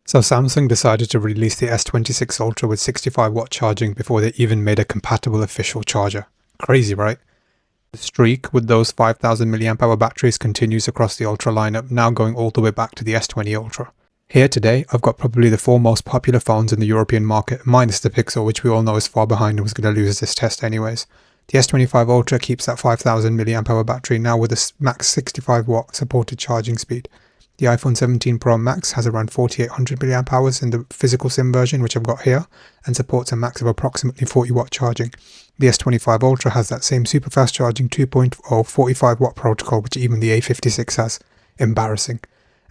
So Samsung decided to release the S26 Ultra with 65-watt charging before they even made a compatible official charger. Crazy, right? The streak with those 5000 mAh batteries continues across the Ultra lineup, now going all the way back to the S20 Ultra. Here today, I've got probably the 4 most popular phones in the European market, minus the Pixel, which we all know is far behind and was going to lose this test anyways. The S25 Ultra keeps that 5000 mAh battery now with a max 65-watt supported charging speed. The iPhone 17 Pro Max has around 4800 mAh in the physical SIM version, which I've got here, and supports a max of approximately 40-watt charging. The S25 Ultra has that same super fast charging 2.0 45-watt protocol, which even the A56 has. Embarrassing.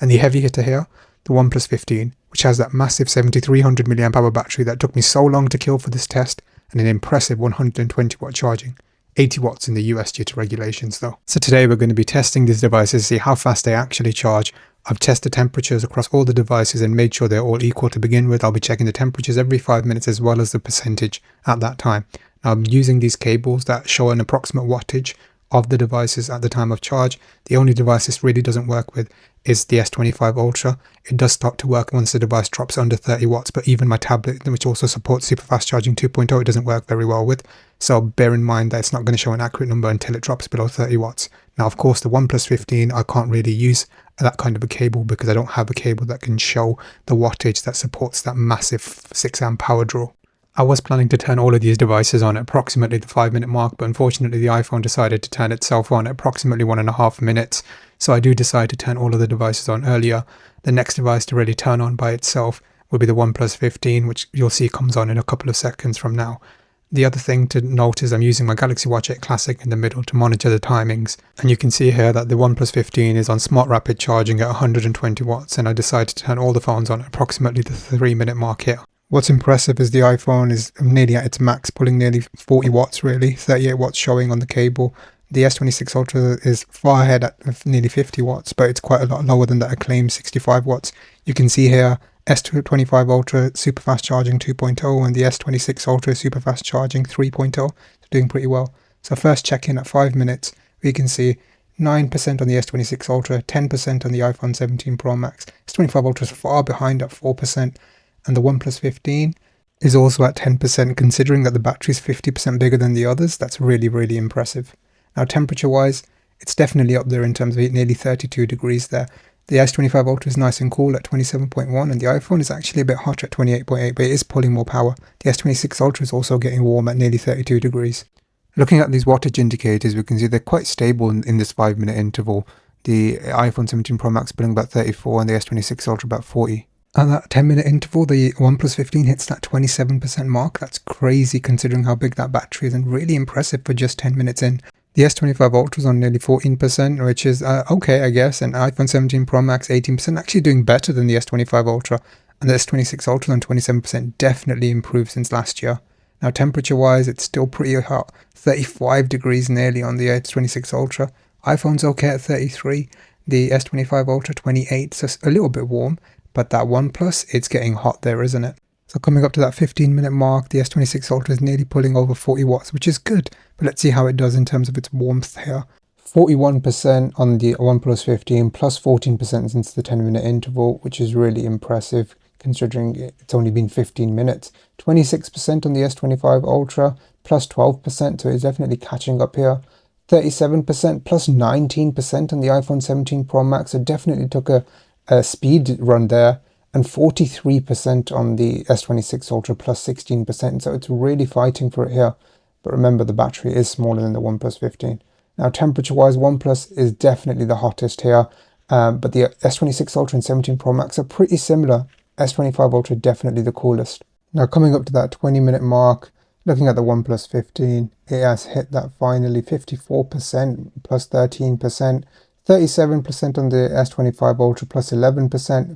And the heavy hitter here, the Oneplus 15, which has that massive 7300 mAh battery that took me so long to kill for this test, and an impressive 120-watt charging. 80 watts in the US due to regulations though. So today we're going to be testing these devices to see how fast they actually charge. I've tested temperatures across all the devices and made sure they're all equal to begin with. I'll be checking the temperatures every 5 minutes as well as the percentage at that time. Now I'm using these cables that show an approximate wattage of the devices at the time of charge. The only device this really doesn't work with is the S25 Ultra. It does start to work once the device drops under 30 watts, but even my tablet, which also supports super fast charging 2.0, it doesn't work very well with. So bear in mind that it's not going to show an accurate number until it drops below 30 watts. Now, of course, the OnePlus 15, I can't really use that kind of a cable because I don't have a cable that can show the wattage that supports that massive 6 amp power draw. I was planning to turn all of these devices on at approximately the 5-minute mark, but unfortunately the iPhone decided to turn itself on at approximately 1.5 minutes. So I do decide to turn all of the devices on earlier. The next device to really turn on by itself will be the OnePlus 15, which you'll see comes on in a couple of seconds from now. The other thing to note is I'm using my Galaxy Watch 8 Classic in the middle to monitor the timings. And you can see here that the OnePlus 15 is on smart rapid charging at 120 watts, and I decided to turn all the phones on at approximately the 3-minute mark here. What's impressive is the iPhone is nearly at its max, pulling nearly 40 watts really, 38 watts showing on the cable. The S26 Ultra is far ahead at nearly 50 watts, but it's quite a lot lower than that acclaimed 65 watts. You can see here S25 Ultra super fast charging 2.0 and the S26 Ultra super fast charging 3.0. They're doing pretty well. So first check in at 5 minutes, we can see 9% on the S26 Ultra, 10% on the iPhone 17 Pro Max. S25 Ultra is far behind at 4%. And the OnePlus 15 is also at 10%, considering that the battery is 50% bigger than the others. That's really, really impressive. Now, temperature-wise, it's definitely up there in terms of nearly 32 degrees there. The S25 Ultra is nice and cool at 27.1, and the iPhone is actually a bit hotter at 28.8, but it is pulling more power. The S26 Ultra is also getting warm at nearly 32 degrees. Looking at these wattage indicators, we can see they're quite stable in this 5-minute interval. The iPhone 17 Pro Max pulling about 34, and the S26 Ultra about 40. At that 10-minute interval, the OnePlus 15 hits that 27% mark. That's crazy considering how big that battery is, and really impressive for just 10 minutes in. The S25 Ultra is on nearly 14%, which is okay, I guess, and iPhone 17 Pro Max 18%, actually doing better than the S25 Ultra, and the S26 Ultra on 27% definitely improved since last year. Now, temperature-wise, it's still pretty hot, 35 degrees nearly on the S26 Ultra. iPhone's okay at 33, the S25 Ultra 28, so a little bit warm. But that OnePlus, it's getting hot there, isn't it? So coming up to that 15-minute mark, the S26 Ultra is nearly pulling over 40 watts, which is good. But let's see how it does in terms of its warmth here. 41% on the OnePlus 15, plus 14% since the 10-minute interval, which is really impressive considering it's only been 15 minutes. 26% on the S25 Ultra, plus 12%, so it's definitely catching up here. 37%, plus 19% on the iPhone 17 Pro Max, so definitely took a speed run there, and 43% on the S26 Ultra plus 16%, so it's really fighting for it here. But remember, the battery is smaller than the OnePlus 15. Now, temperature wise, OnePlus is definitely the hottest here, but the S26 Ultra and 17 Pro Max are pretty similar. S25 Ultra definitely the coolest. Now, coming up to that 20-minute mark, looking at the OnePlus 15, it has hit that finally 54% plus 13%. 37% on the S25 Ultra plus 11%,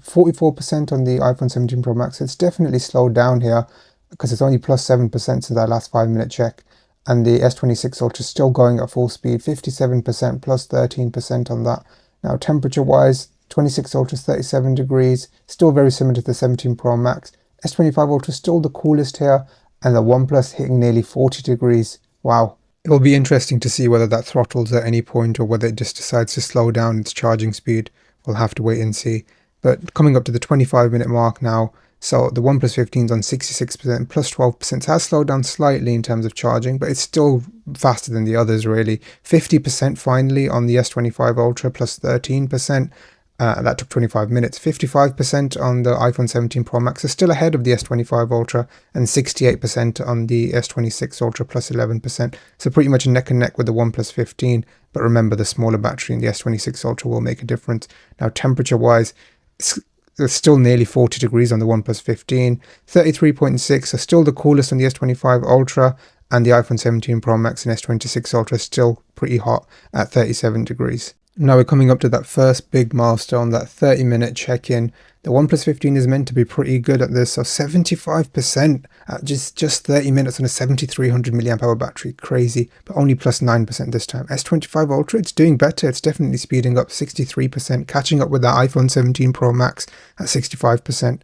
44% on the iPhone 17 Pro Max. It's definitely slowed down here because it's only plus 7% since that last 5-minute check. And the S26 Ultra is still going at full speed, 57% plus 13% on that. Now, temperature-wise, 26 Ultra is 37 degrees, still very similar to the 17 Pro Max. S25 Ultra is still the coolest here, and the OnePlus hitting nearly 40 degrees. Wow. It'll be interesting to see whether that throttles at any point or whether it just decides to slow down its charging speed. We'll have to wait and see. But coming up to the 25-minute mark now, so the OnePlus 15 is on 66%, plus 12%. So it has slowed down slightly in terms of charging, but it's still faster than the others, really. 50% finally on the S25 Ultra, plus 13%. That took 25 minutes. 55% on the iPhone 17 Pro Max is still ahead of the S25 Ultra, and 68% on the S26 Ultra, plus 11%. So pretty much neck and neck with the OnePlus 15. But remember, the smaller battery in the S26 Ultra will make a difference. Now, temperature-wise, it's still nearly 40 degrees on the OnePlus 15. 33.6 are still the coolest on the S25 Ultra, and the iPhone 17 Pro Max and S26 Ultra is still pretty hot at 37 degrees. Now we're coming up to that first big milestone, that 30-minute check-in. The OnePlus 15 is meant to be pretty good at this, so 75% at just 30 minutes on a 7300 mAh battery. Crazy, but only plus 9% this time. S25 Ultra, it's doing better. It's definitely speeding up, 63%, catching up with the iPhone 17 Pro Max at 65%.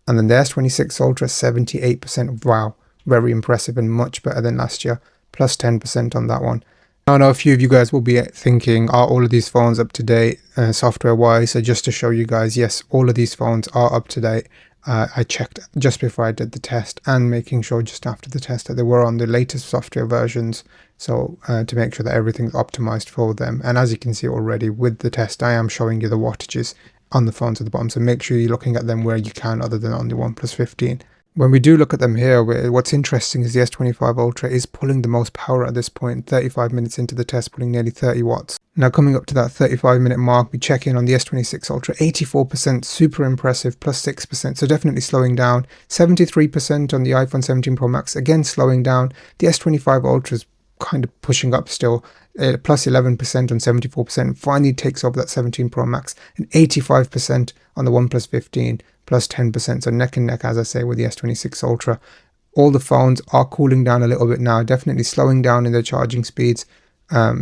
And then the S26 Ultra, 78%. Wow, very impressive and much better than last year, plus 10% on that one. I know a few of you guys will be thinking, are all of these phones up to date software wise? So just to show you guys, yes, all of these phones are up to date. I checked just before I did the test, and making sure just after the test that they were on the latest software versions. So to make sure that everything's optimized for them. And as you can see already with the test, I am showing you the wattages on the phones at the bottom. So make sure you're looking at them where you can, other than on the OnePlus 15. When we do look at them here, what's interesting is the S25 Ultra is pulling the most power at this point, 35 minutes into the test, pulling nearly 30 watts. Now coming up to that 35-minute mark, we check in on the S26 Ultra, 84%, super impressive, plus 6%, so definitely slowing down. 73% on the iPhone 17 Pro Max, again slowing down. The S25 Ultra is kind of pushing up still, plus 11% on 74%, finally takes over that 17 Pro Max, and 85% on the OnePlus 15, plus 10%, so neck and neck, as I say, with the S26 Ultra. All the phones are cooling down a little bit now, definitely slowing down in their charging speeds,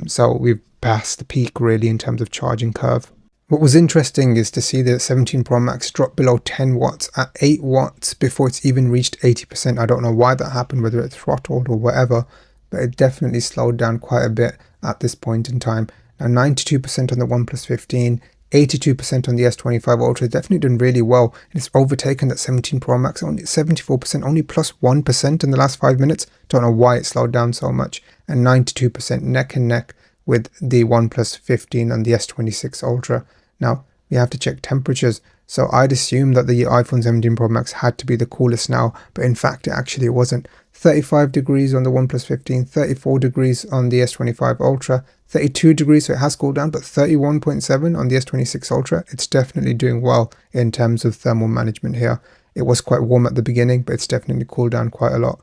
so we've passed the peak really in terms of charging curve. What was interesting is to see the 17 Pro Max drop below 10 watts at 8 watts before it's even reached 80%. I don't know why that happened, whether it throttled or whatever, but it definitely slowed down quite a bit at this point in time. Now 92% on the OnePlus 15, 82% on the S25 Ultra, definitely doing really well, and it's overtaken that 17 Pro Max, only 74%, only plus 1% in the last 5 minutes. Don't know why it slowed down so much, and 92% neck and neck with the OnePlus 15 and the S26 Ultra. Now we have to check temperatures, so I'd assume that the iPhone 17 Pro Max had to be the coolest now, but in fact it wasn't. 35 degrees on the OnePlus 15, 34 degrees on the S25 Ultra, 32 degrees, so it has cooled down, but 31.7 on the S26 Ultra. It's definitely doing well in terms of thermal management here. It was quite warm at the beginning, but it's definitely cooled down quite a lot.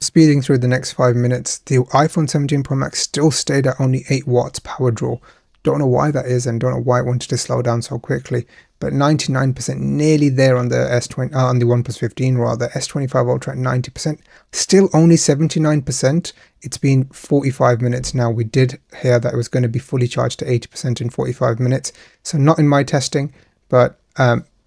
Speeding through the next 5 minutes, the iPhone 17 Pro Max still stayed at only 8 watts power draw. Don't know why that is, and don't know why it wanted to slow down so quickly, but 99%, nearly there on the on the OnePlus 15 rather. S25 Ultra at 90%, still only 79%. It's been 45 minutes now. We did hear that it was going to be fully charged to 80% in 45 minutes, so not in my testing, but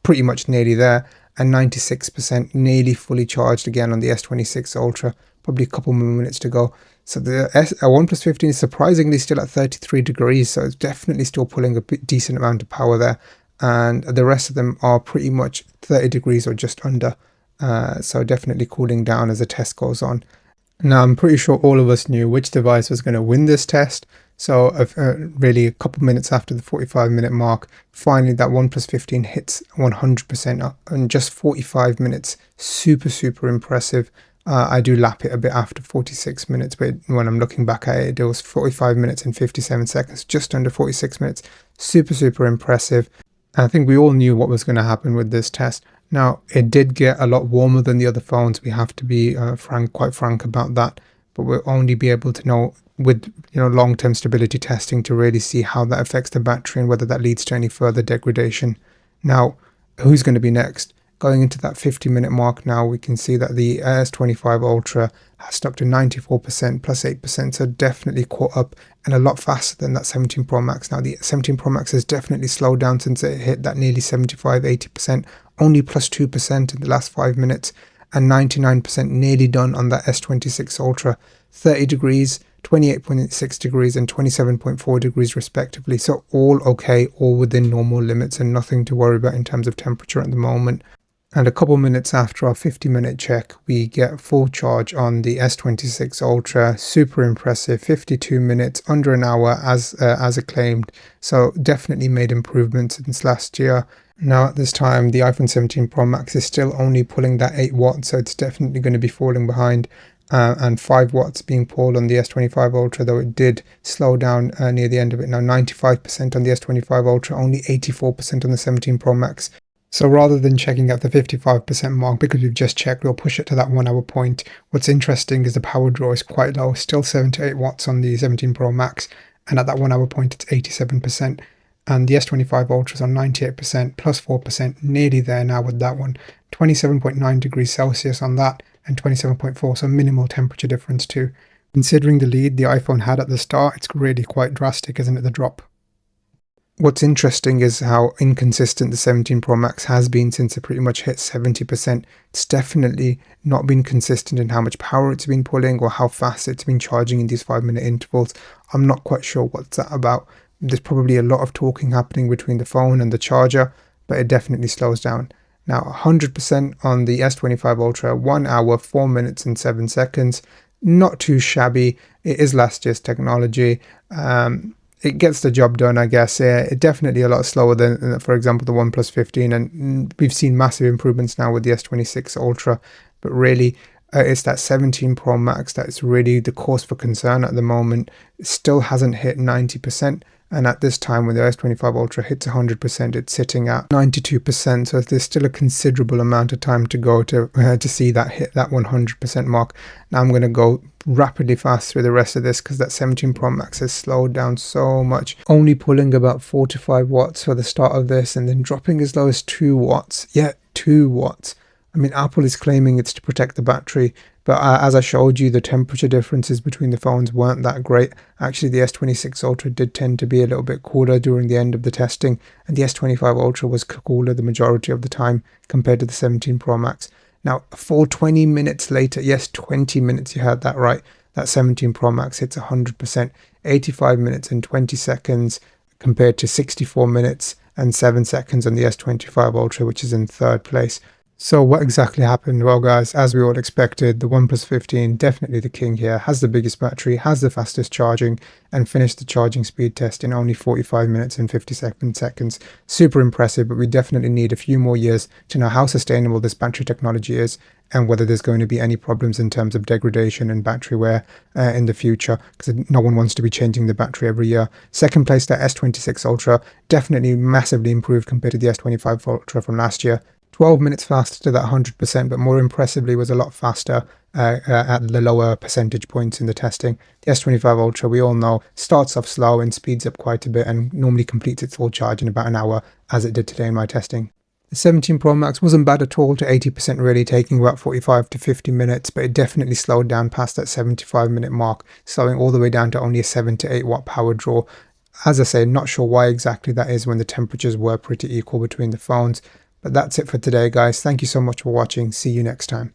pretty much nearly there. And 96% nearly fully charged again on the S26 Ultra. Probably a couple more minutes to go. So the OnePlus 15 is surprisingly still at 33 degrees, so it's definitely still pulling a decent amount of power there. And the rest of them are pretty much 30 degrees or just under. So definitely cooling down as the test goes on. Now I'm pretty sure all of us knew which device was going to win this test. So really a couple minutes after the 45-minute mark, finally that OnePlus 15 hits 100% in just 45 minutes. Super impressive. I do lap it a bit after 46 minutes, but when I'm looking back at it, it was 45 minutes and 57 seconds, just under 46 minutes. Super impressive. I think we all knew what was going to happen with this test. Now, it did get a lot warmer than the other phones. We have to be quite frank about that, but we'll only be able to know with long-term stability testing to really see how that affects the battery and whether that leads to any further degradation. Now, who's going to be next? Going into that 50-minute mark now, we can see that the S25 Ultra has stuck to 94%, plus 8%, so definitely caught up and a lot faster than that 17 Pro Max. Now, the 17 Pro Max has definitely slowed down since it hit that nearly 75-80%, only plus 2% in the last 5 minutes, and 99% nearly done on that S26 Ultra. 30 degrees, 28.6 degrees and 27.4 degrees respectively. So all okay, all within normal limits and nothing to worry about in terms of temperature at the moment. And a couple minutes after our 50-minute check, we get full charge on the S26 Ultra. Super impressive, 52 minutes, under an hour as acclaimed. So definitely made improvements since last year. Now at this time, the iPhone 17 Pro Max is still only pulling that 8 watts, so it's definitely going to be falling behind. And 5 watts being pulled on the S25 Ultra, though it did slow down near the end of it. Now 95% on the S25 Ultra, only 84% on the 17 Pro Max. So rather than checking at the 55% mark, because we've just checked, we'll push it to that 1 hour point. What's interesting is the power draw is quite low, still 7 to 8 watts on the 17 Pro Max, and at that 1 hour point it's 87%. And the S25 Ultra is on 98%, plus 4%, nearly there now with that one. 27.9 degrees Celsius on that, and 27.4, so minimal temperature difference too. Considering the lead the iPhone had at the start, it's really quite drastic, isn't it, the drop? What's interesting is how inconsistent the 17 Pro Max has been since it pretty much hit 70%. It's definitely not been consistent in how much power it's been pulling or how fast it's been charging in these 5-minute intervals. I'm not quite sure what's that about. There's probably a lot of talking happening between the phone and the charger, but it definitely slows down. Now 100% on the S25 Ultra, 1 hour, 4 minutes and 7 seconds. Not too shabby. It is last year's technology. It gets the job done, I guess. It definitely a lot slower than, for example, the OnePlus 15, and we've seen massive improvements now with the S26 Ultra, but really it's that 17 Pro Max that's really the cause for concern at the moment. It still hasn't hit 90%, and at this time when the S25 Ultra hits 100%, it's sitting at 92%, so there's still a considerable amount of time to go to see that hit that 100% mark. Now I'm going to go rapidly fast through the rest of this because that 17 Pro Max has slowed down so much, only pulling about 4 to 5 watts for the start of this and then dropping as low as 2 watts. Yeah, 2 watts. I mean, Apple is claiming it's to protect the battery, but as I showed you, the temperature differences between the phones weren't that great. Actually, the S26 Ultra did tend to be a little bit cooler during the end of the testing, and the S25 Ultra was cooler the majority of the time compared to the 17 Pro Max. Now, a full 20 minutes later, yes, 20 minutes, you heard that right, that 17 Pro Max hits 100%, 85 minutes and 20 seconds compared to 64 minutes and 7 seconds on the S25 Ultra, which is in third place. So what exactly happened? Well guys, as we all expected, the OnePlus 15, definitely the king here, has the biggest battery, has the fastest charging, and finished the charging speed test in only 45 minutes and 57 seconds. Super impressive, but we definitely need a few more years to know how sustainable this battery technology is and whether there's going to be any problems in terms of degradation and battery wear in the future, because no one wants to be changing the battery every year. Second place, the S26 Ultra, definitely massively improved compared to the S25 Ultra from last year. 12 minutes faster to that 100%, but more impressively was a lot faster at the lower percentage points in the testing. The S25 Ultra, we all know, starts off slow and speeds up quite a bit and normally completes its full charge in about an hour, as it did today in my testing. The 17 Pro Max wasn't bad at all to 80%, really taking about 45 to 50 minutes, but it definitely slowed down past that 75-minute mark, slowing all the way down to only a 7 to 8 watt power draw. As I say, not sure why exactly that is when the temperatures were pretty equal between the phones. But that's it for today, guys. Thank you so much for watching. See you next time.